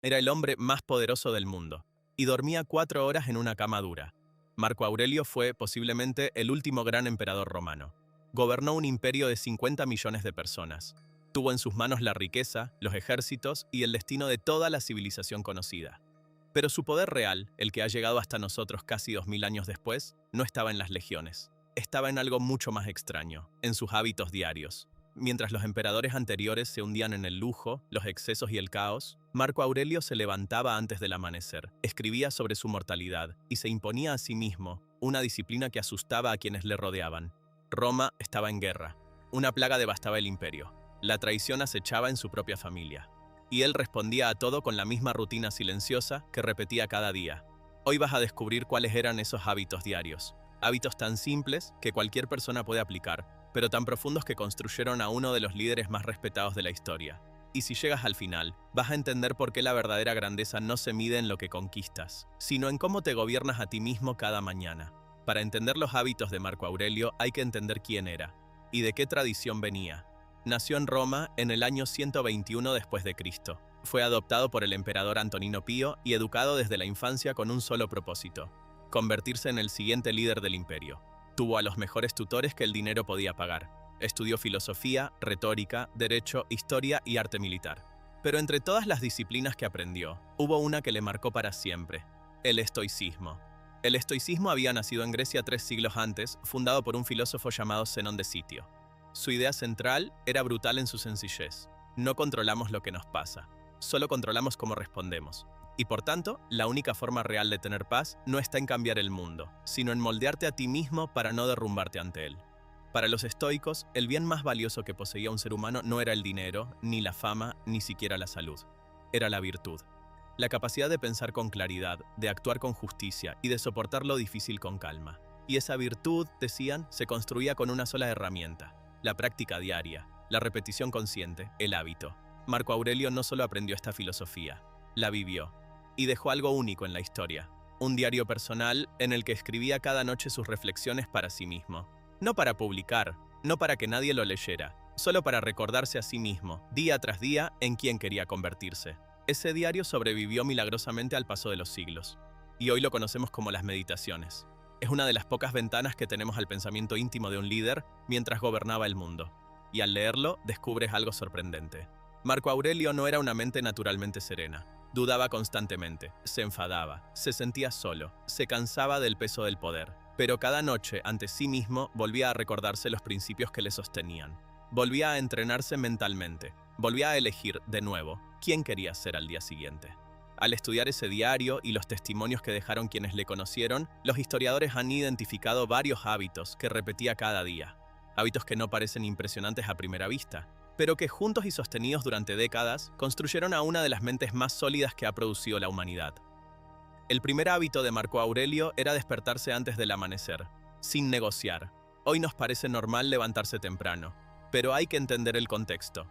Era el hombre más poderoso del mundo y dormía 4 horas en una cama dura. Marco Aurelio fue, posiblemente, el último gran emperador romano. Gobernó un imperio de 50 millones de personas. Tuvo en sus manos la riqueza, los ejércitos y el destino de toda la civilización conocida. Pero su poder real, el que ha llegado hasta nosotros casi 2000 años después, no estaba en las legiones. Estaba en algo mucho más extraño, en sus hábitos diarios. Mientras los emperadores anteriores se hundían en el lujo, los excesos y el caos, Marco Aurelio se levantaba antes del amanecer, escribía sobre su mortalidad y se imponía a sí mismo una disciplina que asustaba a quienes le rodeaban. Roma estaba en guerra. Una plaga devastaba el imperio. La traición acechaba en su propia familia. Y él respondía a todo con la misma rutina silenciosa que repetía cada día. Hoy vas a descubrir cuáles eran esos hábitos diarios. Hábitos tan simples que cualquier persona puede aplicar, pero tan profundos que construyeron a uno de los líderes más respetados de la historia. Y si llegas al final, vas a entender por qué la verdadera grandeza no se mide en lo que conquistas, sino en cómo te gobiernas a ti mismo cada mañana. Para entender los hábitos de Marco Aurelio hay que entender quién era y de qué tradición venía. Nació en Roma en el año 121 después de Cristo. Fue adoptado por el emperador Antonino Pío y educado desde la infancia con un solo propósito: convertirse en el siguiente líder del imperio. Tuvo a los mejores tutores que el dinero podía pagar. Estudió filosofía, retórica, derecho, historia y arte militar. Pero entre todas las disciplinas que aprendió, hubo una que le marcó para siempre: el estoicismo. El estoicismo había nacido en Grecia 3 siglos antes, fundado por un filósofo llamado Zenón de Sitio. Su idea central era brutal en su sencillez: no controlamos lo que nos pasa, solo controlamos cómo respondemos. Y por tanto, la única forma real de tener paz no está en cambiar el mundo, sino en moldearte a ti mismo para no derrumbarte ante él. Para los estoicos, el bien más valioso que poseía un ser humano no era el dinero, ni la fama, ni siquiera la salud. Era la virtud. La capacidad de pensar con claridad, de actuar con justicia y de soportar lo difícil con calma. Y esa virtud, decían, se construía con una sola herramienta: la práctica diaria, la repetición consciente, el hábito. Marco Aurelio no solo aprendió esta filosofía, la vivió. Y dejó algo único en la historia: un diario personal en el que escribía cada noche sus reflexiones para sí mismo. No para publicar, no para que nadie lo leyera, solo para recordarse a sí mismo, día tras día, en quién quería convertirse. Ese diario sobrevivió milagrosamente al paso de los siglos, y hoy lo conocemos como las meditaciones. Es una de las pocas ventanas que tenemos al pensamiento íntimo de un líder mientras gobernaba el mundo. Y al leerlo, descubres algo sorprendente. Marco Aurelio no era una mente naturalmente serena. Dudaba constantemente, se enfadaba, se sentía solo, se cansaba del peso del poder. Pero cada noche, ante sí mismo, volvía a recordarse los principios que le sostenían. Volvía a entrenarse mentalmente. Volvía a elegir, de nuevo, quién quería ser al día siguiente. Al estudiar ese diario y los testimonios que dejaron quienes le conocieron, los historiadores han identificado varios hábitos que repetía cada día. Hábitos que no parecen impresionantes a primera vista, pero que juntos y sostenidos durante décadas construyeron a una de las mentes más sólidas que ha producido la humanidad. El primer hábito de Marco Aurelio era despertarse antes del amanecer, sin negociar. Hoy nos parece normal levantarse temprano, pero hay que entender el contexto.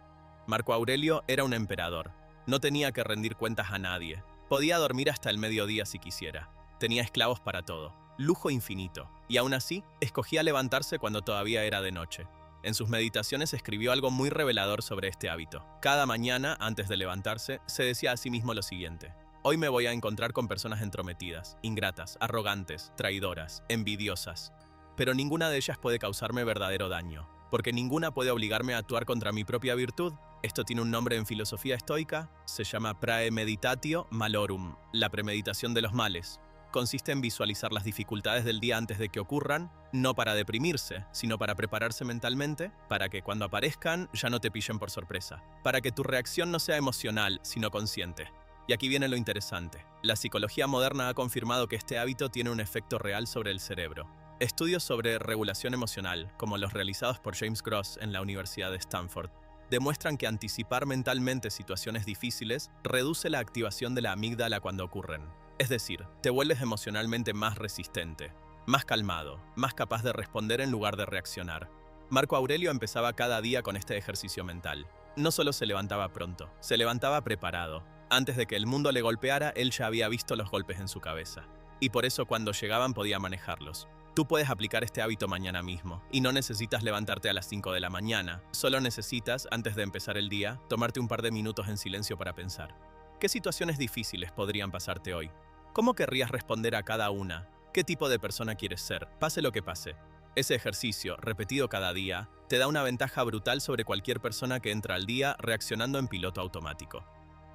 Marco Aurelio era un emperador. No tenía que rendir cuentas a nadie. Podía dormir hasta el mediodía si quisiera. Tenía esclavos para todo, lujo infinito, y aún así escogía levantarse cuando todavía era de noche. En sus meditaciones escribió algo muy revelador sobre este hábito. Cada mañana, antes de levantarse, se decía a sí mismo lo siguiente: hoy me voy a encontrar con personas entrometidas, ingratas, arrogantes, traidoras, envidiosas. Pero ninguna de ellas puede causarme verdadero daño, porque ninguna puede obligarme a actuar contra mi propia virtud. Esto tiene un nombre en filosofía estoica, se llama praemeditatio malorum, la premeditación de los males. Consiste en visualizar las dificultades del día antes de que ocurran, no para deprimirse, sino para prepararse mentalmente, para que cuando aparezcan ya no te pillen por sorpresa, para que tu reacción no sea emocional, sino consciente. Y aquí viene lo interesante. La psicología moderna ha confirmado que este hábito tiene un efecto real sobre el cerebro. Estudios sobre regulación emocional, como los realizados por James Gross en la Universidad de Stanford, demuestran que anticipar mentalmente situaciones difíciles reduce la activación de la amígdala cuando ocurren. Es decir, te vuelves emocionalmente más resistente, más calmado, más capaz de responder en lugar de reaccionar. Marco Aurelio empezaba cada día con este ejercicio mental. No solo se levantaba pronto, se levantaba preparado. Antes de que el mundo le golpeara, él ya había visto los golpes en su cabeza. Y por eso cuando llegaban podía manejarlos. Tú puedes aplicar este hábito mañana mismo, y no necesitas levantarte a las 5 de la mañana. Solo necesitas, antes de empezar el día, tomarte un par de minutos en silencio para pensar. ¿Qué situaciones difíciles podrían pasarte hoy? ¿Cómo querrías responder a cada una? ¿Qué tipo de persona quieres ser, pase lo que pase? Ese ejercicio, repetido cada día, te da una ventaja brutal sobre cualquier persona que entra al día reaccionando en piloto automático.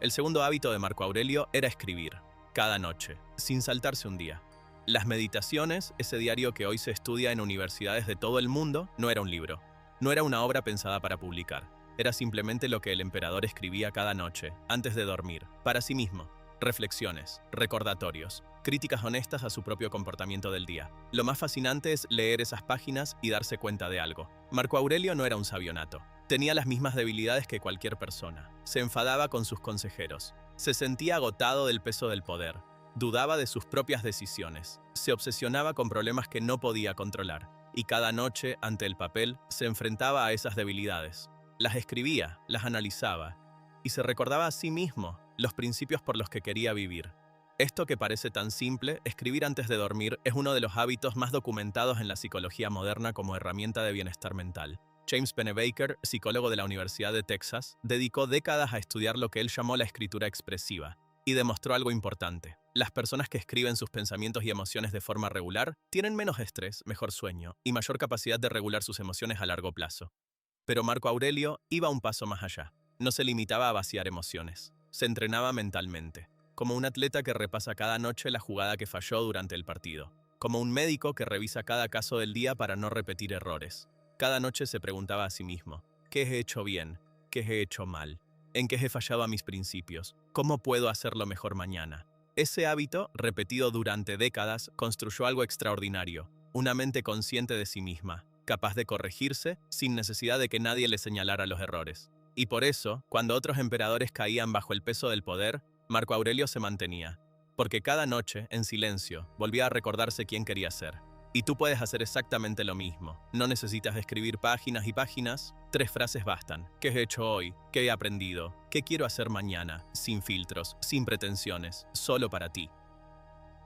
El segundo hábito de Marco Aurelio era escribir, cada noche, sin saltarse un día. Las meditaciones, ese diario que hoy se estudia en universidades de todo el mundo, no era un libro. No era una obra pensada para publicar. Era simplemente lo que el emperador escribía cada noche, antes de dormir, para sí mismo. Reflexiones, recordatorios, críticas honestas a su propio comportamiento del día. Lo más fascinante es leer esas páginas y darse cuenta de algo. Marco Aurelio no era un sabio nato. Tenía las mismas debilidades que cualquier persona. Se enfadaba con sus consejeros. Se sentía agotado del peso del poder. Dudaba de sus propias decisiones. Se obsesionaba con problemas que no podía controlar. Y cada noche, ante el papel, se enfrentaba a esas debilidades. Las escribía, las analizaba, y se recordaba a sí mismo los principios por los que quería vivir. Esto que parece tan simple, escribir antes de dormir, es uno de los hábitos más documentados en la psicología moderna como herramienta de bienestar mental. James Pennebaker, psicólogo de la Universidad de Texas, dedicó décadas a estudiar lo que él llamó la escritura expresiva, y demostró algo importante. Las personas que escriben sus pensamientos y emociones de forma regular tienen menos estrés, mejor sueño y mayor capacidad de regular sus emociones a largo plazo. Pero Marco Aurelio iba un paso más allá. No se limitaba a vaciar emociones. Se entrenaba mentalmente, como un atleta que repasa cada noche la jugada que falló durante el partido, como un médico que revisa cada caso del día para no repetir errores. Cada noche se preguntaba a sí mismo, ¿qué he hecho bien? ¿Qué he hecho mal? ¿En qué he fallado a mis principios? ¿Cómo puedo hacerlo mejor mañana? Ese hábito, repetido durante décadas, construyó algo extraordinario, una mente consciente de sí misma, capaz de corregirse sin necesidad de que nadie le señalara los errores. Y por eso, cuando otros emperadores caían bajo el peso del poder, Marco Aurelio se mantenía, porque cada noche, en silencio, volvía a recordarse quién quería ser. Y tú puedes hacer exactamente lo mismo. No necesitas escribir páginas y páginas, 3 frases bastan. ¿Qué he hecho hoy? ¿Qué he aprendido? ¿Qué quiero hacer mañana? Sin filtros, sin pretensiones, solo para ti.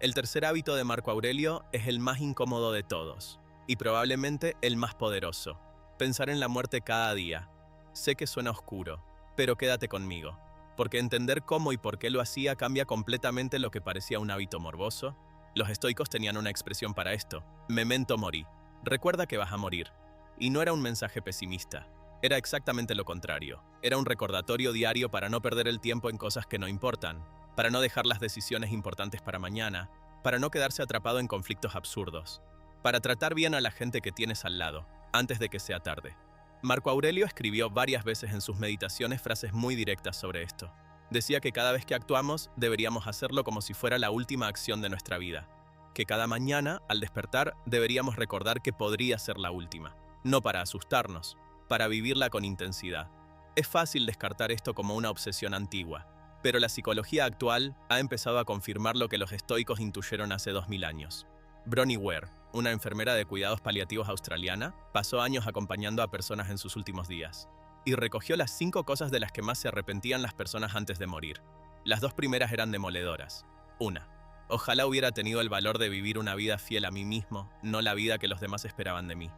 El tercer hábito de Marco Aurelio es el más incómodo de todos. Y probablemente el más poderoso. Pensar en la muerte cada día. Sé que suena oscuro, pero quédate conmigo, porque entender cómo y por qué lo hacía cambia completamente lo que parecía un hábito morboso. Los estoicos tenían una expresión para esto: memento mori. Recuerda que vas a morir. Y no era un mensaje pesimista. Era exactamente lo contrario. Era un recordatorio diario para no perder el tiempo en cosas que no importan, para no dejar las decisiones importantes para mañana, para no quedarse atrapado en conflictos absurdos, para tratar bien a la gente que tienes al lado, antes de que sea tarde. Marco Aurelio escribió varias veces en sus meditaciones frases muy directas sobre esto. Decía que cada vez que actuamos, deberíamos hacerlo como si fuera la última acción de nuestra vida. Que cada mañana, al despertar, deberíamos recordar que podría ser la última. No para asustarnos, para vivirla con intensidad. Es fácil descartar esto como una obsesión antigua, pero la psicología actual ha empezado a confirmar lo que los estoicos intuyeron hace 2000 años. Bronnie Ware, una enfermera de cuidados paliativos australiana, pasó años acompañando a personas en sus últimos días y recogió las 5 cosas de las que más se arrepentían las personas antes de morir. Las 2 primeras eran demoledoras. 1. Ojalá hubiera tenido el valor de vivir una vida fiel a mí mismo, no la vida que los demás esperaban de mí.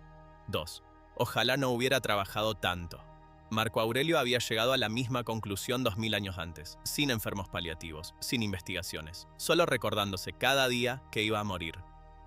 2. Ojalá no hubiera trabajado tanto. Marco Aurelio había llegado a la misma conclusión 2000 años antes, sin enfermos paliativos, sin investigaciones, solo recordándose cada día que iba a morir.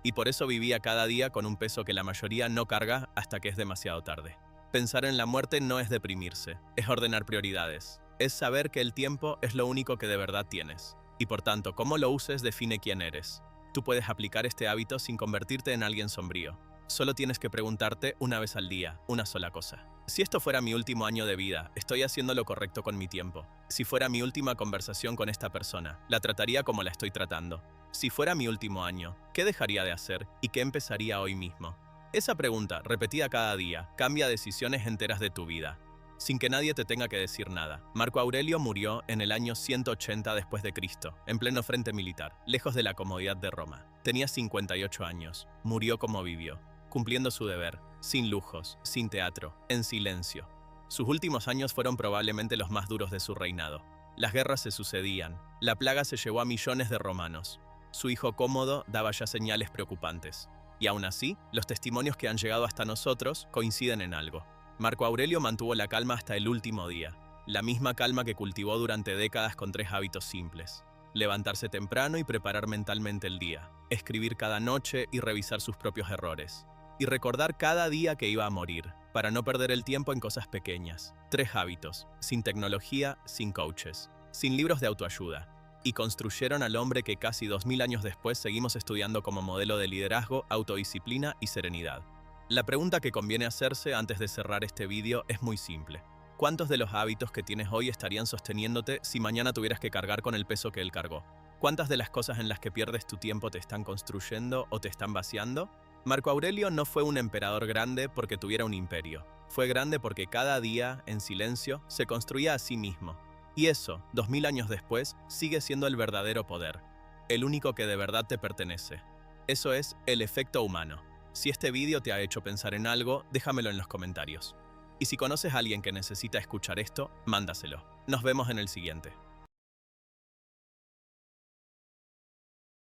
Y por eso vivía cada día con un peso que la mayoría no carga hasta que es demasiado tarde. Pensar en la muerte no es deprimirse, es ordenar prioridades. Es saber que el tiempo es lo único que de verdad tienes. Y por tanto, cómo lo uses define quién eres. Tú puedes aplicar este hábito sin convertirte en alguien sombrío. Solo tienes que preguntarte una vez al día, una sola cosa. Si esto fuera mi último año de vida, ¿estoy haciendo lo correcto con mi tiempo? Si fuera mi última conversación con esta persona, ¿la trataría como la estoy tratando? Si fuera mi último año, ¿qué dejaría de hacer y qué empezaría hoy mismo? Esa pregunta, repetida cada día, cambia decisiones enteras de tu vida, sin que nadie te tenga que decir nada. Marco Aurelio murió en el año 180 después de Cristo, en pleno frente militar, lejos de la comodidad de Roma. Tenía 58 años, murió como vivió, cumpliendo su deber, sin lujos, sin teatro, en silencio. Sus últimos años fueron probablemente los más duros de su reinado. Las guerras se sucedían, la plaga se llevó a millones de romanos. Su hijo Cómodo daba ya señales preocupantes. Y aún así, los testimonios que han llegado hasta nosotros coinciden en algo. Marco Aurelio mantuvo la calma hasta el último día. La misma calma que cultivó durante décadas con 3 hábitos simples. Levantarse temprano y preparar mentalmente el día. Escribir cada noche y revisar sus propios errores. Y recordar cada día que iba a morir, para no perder el tiempo en cosas pequeñas. 3 hábitos, sin tecnología, sin coaches, sin libros de autoayuda. Y construyeron al hombre que casi 2000 años después seguimos estudiando como modelo de liderazgo, autodisciplina y serenidad. La pregunta que conviene hacerse antes de cerrar este vídeo es muy simple. ¿Cuántos de los hábitos que tienes hoy estarían sosteniéndote si mañana tuvieras que cargar con el peso que él cargó? ¿Cuántas de las cosas en las que pierdes tu tiempo te están construyendo o te están vaciando? Marco Aurelio no fue un emperador grande porque tuviera un imperio. Fue grande porque cada día, en silencio, se construía a sí mismo. Y eso, 2000 años después, sigue siendo el verdadero poder. El único que de verdad te pertenece. Eso es el efecto humano. Si este vídeo te ha hecho pensar en algo, déjamelo en los comentarios. Y si conoces a alguien que necesita escuchar esto, mándaselo. Nos vemos en el siguiente.